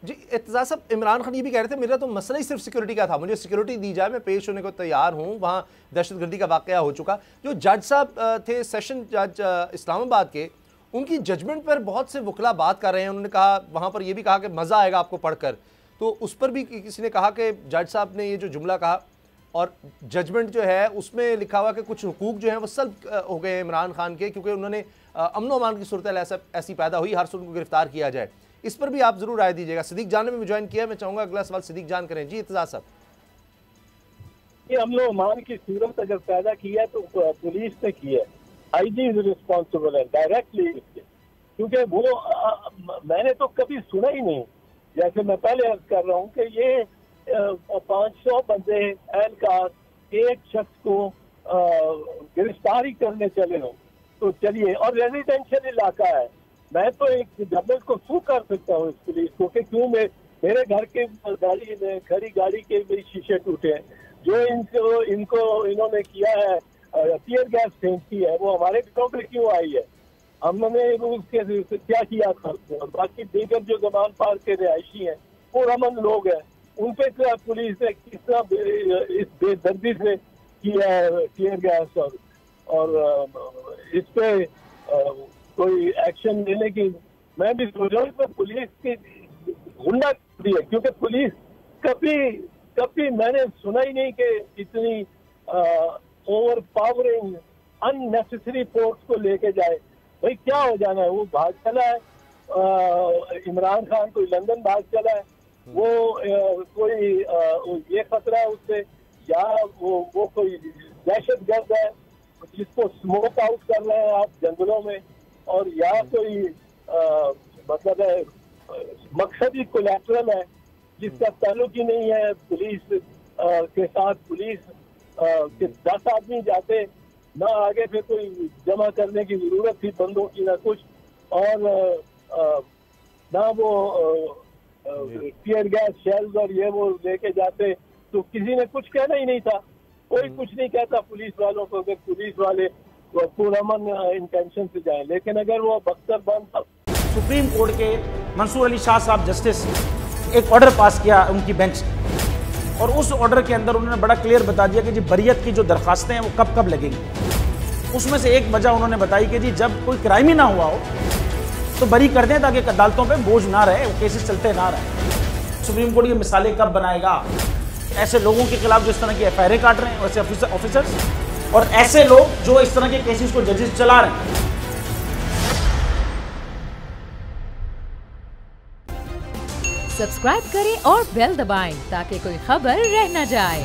जी इत्तेज़ाज़ साहब, इमरान खान ये भी कह रहे थे मेरा तो मसला ही सिर्फ सिक्योरिटी का था, मुझे सिक्योरिटी दी जाए, मैं पेश होने को तैयार हूँ, वहाँ दहशतगर्दी का वाक़या हो चुका। जो जज साहब थे सेशन जज इस्लामाबाद के, उनकी जजमेंट पर बहुत से वकला बात कर रहे हैं। उन्होंने कहा, वहाँ पर यह भी कहा कि मज़ा आएगा आपको पढ़कर, तो उस पर भी किसी ने कहा कि जज साहब ने ये जो जुमला कहा और जजमेंट जो है उसमें लिखा हुआ कि कुछ हुकूक जो हैं वो सल्ब हो गए इमरान खान के, क्योंकि उन्होंने अमन व अमान की सूरत ऐसी पैदा हुई, हर सूरत को गिरफ्तार किया जाए। इस पर भी आप जरूर राय दीजिएगा। सिद्दीक जान ने भी ज्वाइन किया, मैं चाहूंगा अगला सवाल सिद्दीक जान करें। जी इत्तेज़ाज़ साहब, ये अमन व अमान की सूरत अगर पैदा की है तो पुलिस ने की है, आईजी इज रिस्पॉन्सिबल है डायरेक्टली, क्योंकि वो मैंने तो कभी सुना ही नहीं, जैसे मैं पहले अर्ज कर रहा हूँ कि ये 500 बंदे एहलकार एक शख्स को गिरफ्तारी करने चले हो, तो चलिए, और रेजिडेंशियल इलाका है, मैं तो एक जबल को सू कर सकता हूँ इस पुलिस को कि क्यों मेरे घर के गाड़ी में खड़ी गाड़ी के भी शीशे टूटे हैं, जो इन्होंने किया है टीयर गैस फेंक की है, वो हमारे घरों पे क्यों आई है, हमने उसके क्या किया था। बाकी दीगर जो जमान पार के रिहायशी हैं वो अमन लोग हैं, उन पे पुलिस ने किस तरह इस बेदर्दी से किया है टीयर गैस, और इस पे कोई एक्शन लेने की मैं भी सोच रहा हूँ। इसमें पुलिस की गुंडागर्दी है, क्योंकि पुलिस कभी मैंने सुना ही नहीं कि इतनी ओवर पावरिंग अननेसेसरी फोर्स को लेके जाए। भाई क्या हो जाना है, वो भाग चला है, इमरान खान कोई लंदन भाग चला है, वो कोई ये खतरा है उससे, या वो कोई दहशतगर्द है जिसको स्मोक आउट कर रहे हैं आप जंगलों में, और या कोई मतलब है मकसदी कोलैटरल है जिसका ताल्लुक ही नहीं है पुलिस के साथ। पुलिस के 10 आदमी जाते ना, आगे फिर कोई जमा करने की जरूरत थी बंदों की ना कुछ, और ना वो टीयर गैस शेल्स और ये वो लेके जाते, तो किसी ने कुछ कहना ही नहीं था, कोई कुछ नहीं कहता पुलिस वालों को, अगर पुलिस वाले पुरअमन इंटेंशन से जाए। लेकिन अगर वो बख्तर बंद, सुप्रीम कोर्ट के मंसूर अली शाह साहब जस्टिस एक ऑर्डर पास किया उनकी बेंच, और उस ऑर्डर के अंदर उन्होंने बड़ा क्लियर बता दिया कि जी बरियत की जो दरखास्तें हैं वो कब कब लगेंगी। उसमें से एक वजह उन्होंने बताई कि जी जब कोई क्राइम ही ना हुआ हो तो बरी कर दें, ताकि अदालतों पे बोझ ना रहे, वो केसेस चलते ना रहे। सुप्रीम कोर्ट की मिसालें कब बनाएगा ऐसे लोगों के खिलाफ जो इस तरह की एफआईआर काट रहे हैं, वैसे ऑफिसर्स, और ऐसे लोग जो इस तरह के केसेस को जजेस चला रहे हैं। सब्सक्राइब करें और बेल दबाएं ताकि कोई खबर रह न जाए।